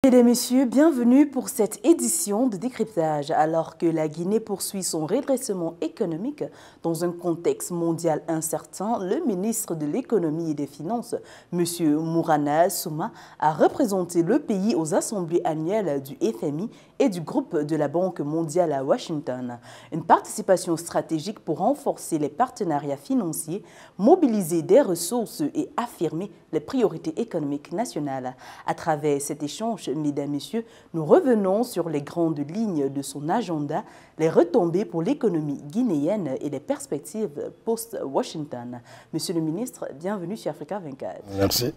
Mesdames et messieurs, bienvenue pour cette édition de décryptage. Alors que la Guinée poursuit son redressement économique dans un contexte mondial incertain, le ministre de l'Économie et des Finances, M. Mourana Souma, a représenté le pays aux assemblées annuelles du FMI et du groupe de la Banque mondiale à Washington. Une participation stratégique pour renforcer les partenariats financiers, mobiliser des ressources et affirmer les priorités économiques nationales. À travers cet échange, mesdames, messieurs, nous revenons sur les grandes lignes de son agenda, les retombées pour l'économie guinéenne et les perspectives post-Washington. Monsieur le ministre, bienvenue sur Africa 24. Merci.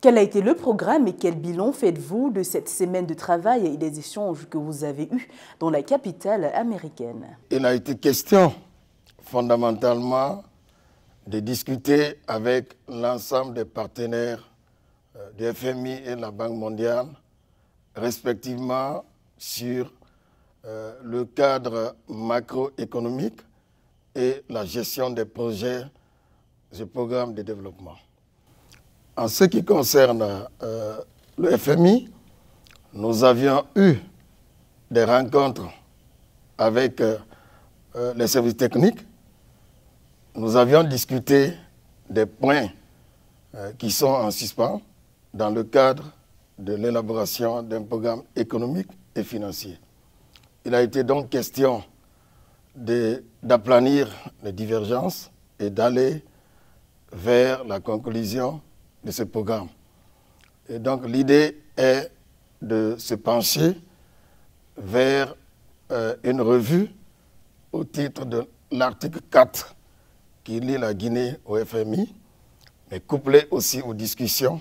Quel a été le programme et quel bilan faites-vous de cette semaine de travail et des échanges que vous avez eus dans la capitale américaine? Il a été question fondamentalement de discuter avec l'ensemble des partenaires du FMI et de la Banque mondiale, respectivement sur le cadre macroéconomique et la gestion des projets et programmes de développement. En ce qui concerne le FMI, nous avions eu des rencontres avec les services techniques. Nous avions discuté des points qui sont en suspens dans le cadre de l'élaboration d'un programme économique et financier. Il a été donc question d'aplanir les divergences et d'aller vers la conclusion de ce programme. Et donc l'idée est de se pencher vers une revue au titre de l'article 4 qui lie la Guinée au FMI, mais couplé aussi aux discussions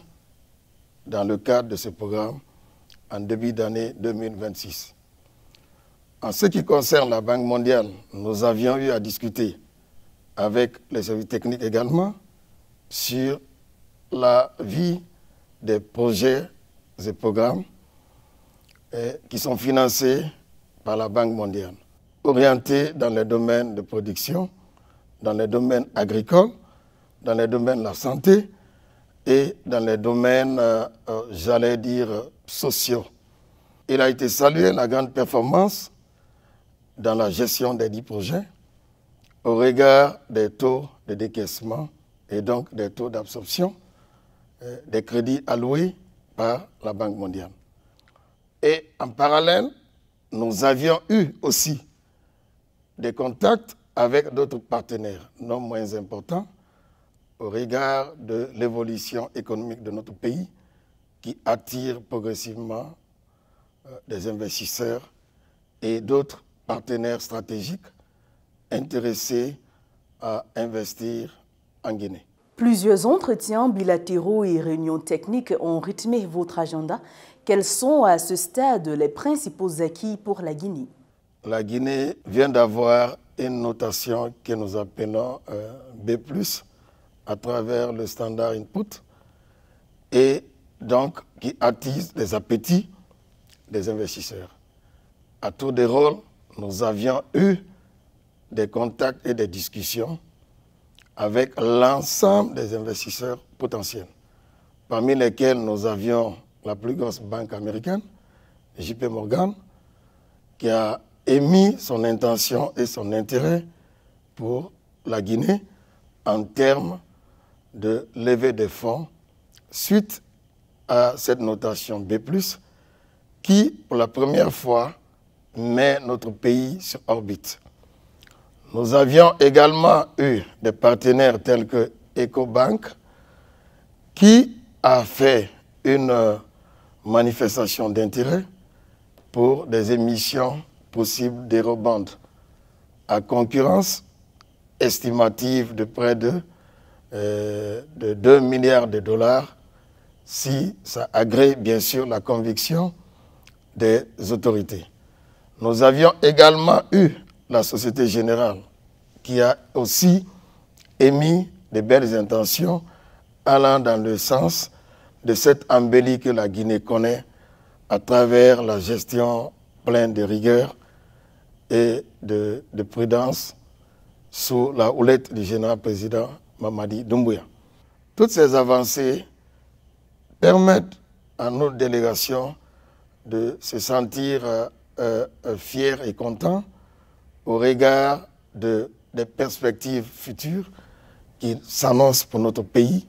dans le cadre de ce programme en début d'année 2026. En ce qui concerne la Banque mondiale, nous avions eu à discuter avec les services techniques également sur la vie des projets et programmes qui sont financés par la Banque mondiale, orientés dans les domaines de production, dans les domaines agricoles, dans les domaines de la santé et dans les domaines, j'allais dire, sociaux. Il a été salué la grande performance dans la gestion des 10 projets au regard des taux de décaissement et donc des taux d'absorption des crédits alloués par la Banque mondiale. Et en parallèle, nous avions eu aussi des contacts avec d'autres partenaires non moins importants au regard de l'évolution économique de notre pays qui attire progressivement des investisseurs et d'autres partenaires stratégiques intéressés à investir en Guinée. Plusieurs entretiens bilatéraux et réunions techniques ont rythmé votre agenda. Quels sont à ce stade les principaux acquis pour la Guinée? La Guinée vient d'avoir une notation que nous appelons B+, à travers le standard input, et donc qui attise les appétits des investisseurs. À tour de rôle, nous avions eu des contacts et des discussions avec l'ensemble des investisseurs potentiels, parmi lesquels nous avions la plus grosse banque américaine, JP Morgan, qui a émis son intention et son intérêt pour la Guinée en termes de levée de fonds suite à cette notation B+, qui, pour la première fois, met notre pays sur orbite. Nous avions également eu des partenaires tels que EcoBank qui a fait une manifestation d'intérêt pour des émissions possibles d'eurobonds à concurrence estimative de près de 2 milliards de dollars si ça agrée bien sûr la conviction des autorités. Nous avions également eu la Société Générale, qui a aussi émis de belles intentions allant dans le sens de cette embellie que la Guinée connaît à travers la gestion pleine de rigueur et de prudence sous la houlette du général-président Mamadi Doumbouya. Toutes ces avancées permettent à notre délégation de se sentir fier et content au regard des perspectives futures qui s'annoncent pour notre pays.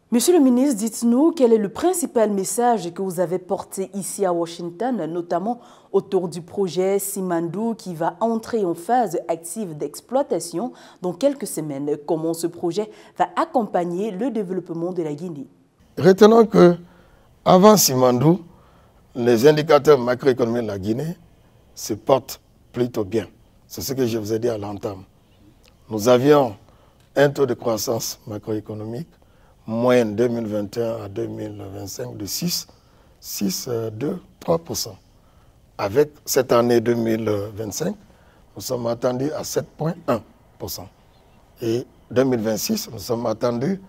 Monsieur le ministre, dites-nous quel est le principal message que vous avez porté ici à Washington, notamment autour du projet Simandou qui va entrer en phase active d'exploitation dans quelques semaines. Comment ce projet va accompagner le développement de la Guinée? Retenons que avant Simandou, les indicateurs macroéconomiques de la Guinée se portent plutôt bien. C'est ce que je vous ai dit à l'entame. Nous avions un taux de croissance macroéconomique moyenne 2021 à 2025 de 6,3%. Avec cette année 2025, nous sommes attendus à 7,1%. Et 2026, nous sommes attendus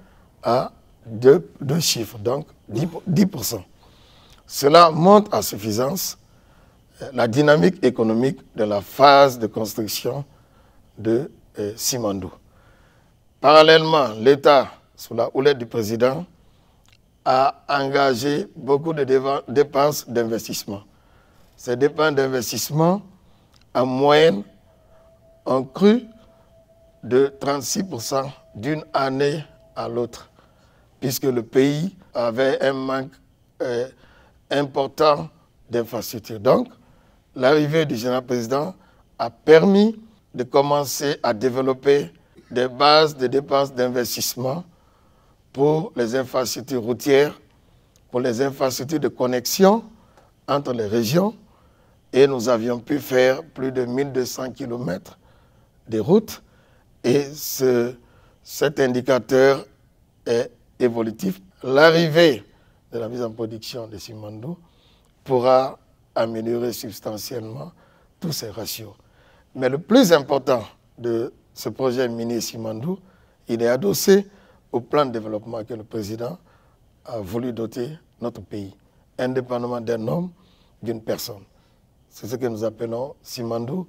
à deux chiffres, donc 10%. Cela montre à suffisance la dynamique économique de la phase de construction de Simandou. Parallèlement, l'État, sous la houlette du président, a engagé beaucoup de dépenses d'investissement. Ces dépenses d'investissement, en moyenne, ont cru de 36% d'une année à l'autre, puisque le pays avait un manque important d'infrastructures. Donc, l'arrivée du général président a permis de commencer à développer des bases de dépenses d'investissement pour les infrastructures routières, pour les infrastructures de connexion entre les régions. Et nous avions pu faire plus de 1200 km de routes. Et cet indicateur est évolutif. L'arrivée de la mise en production de Simandou pourra améliorer substantiellement tous ces ratios. Mais le plus important de ce projet minier Simandou, il est adossé au plan de développement que le président a voulu doter notre pays, indépendamment d'un homme, d'une personne. C'est ce que nous appelons Simandou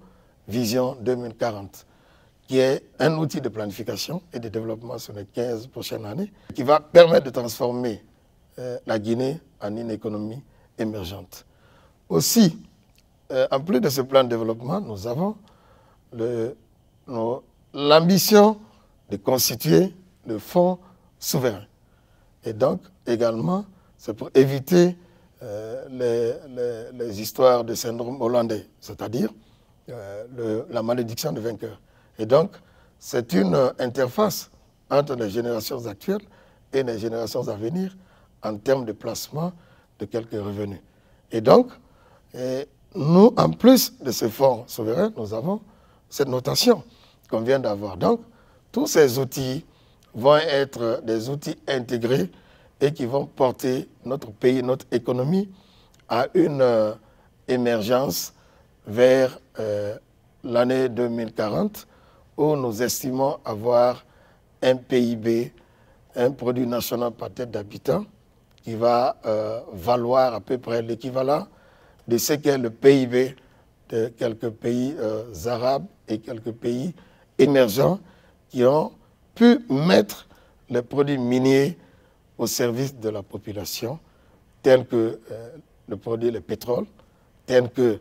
Vision 2040, qui est un outil de planification et de développement sur les 15 prochaines années, qui va permettre de transformer la Guinée en une économie émergente. Aussi, en plus de ce plan de développement, nous avons l'ambition de constituer le fonds souverain. Et donc, également, c'est pour éviter les histoires de syndrome hollandais, c'est-à-dire la malédiction du vainqueur. Et donc, c'est une interface entre les générations actuelles et les générations à venir en termes de placement de quelques revenus. Et donc, nous, en plus de ce fonds souverain, nous avons cette notation qu'on vient d'avoir. Donc, tous ces outils vont être des outils intégrés et qui vont porter notre pays, notre économie à une émergence vers l'année 2040 où nous estimons avoir un PIB, un produit national par tête d'habitant qui va valoir à peu près l'équivalent de ce qu'est le PIB de quelques pays arabes et quelques pays émergents qui ont pu mettre les produits miniers au service de la population, tels que le pétrole, tels que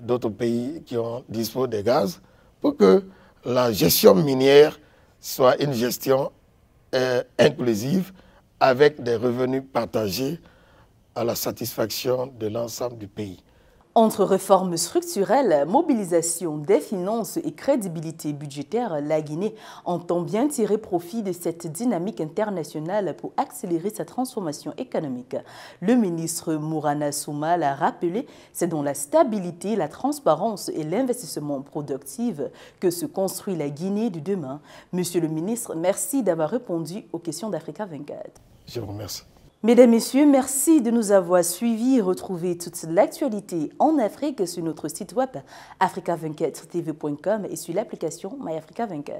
d'autres pays qui disposent des gaz, pour que la gestion minière soit une gestion inclusive avec des revenus partagés à la satisfaction de l'ensemble du pays. Entre réformes structurelles, mobilisation des finances et crédibilité budgétaire, la Guinée entend bien tirer profit de cette dynamique internationale pour accélérer sa transformation économique. Le ministre Mourana Souma l'a rappelé, c'est dans la stabilité, la transparence et l'investissement productif que se construit la Guinée de demain. Monsieur le ministre, merci d'avoir répondu aux questions d'Africa 24. Je vous remercie. Mesdames, Messieurs, merci de nous avoir suivis et retrouvez toute l'actualité en Afrique sur notre site web africa24tv.com et sur l'application MyAfrica24.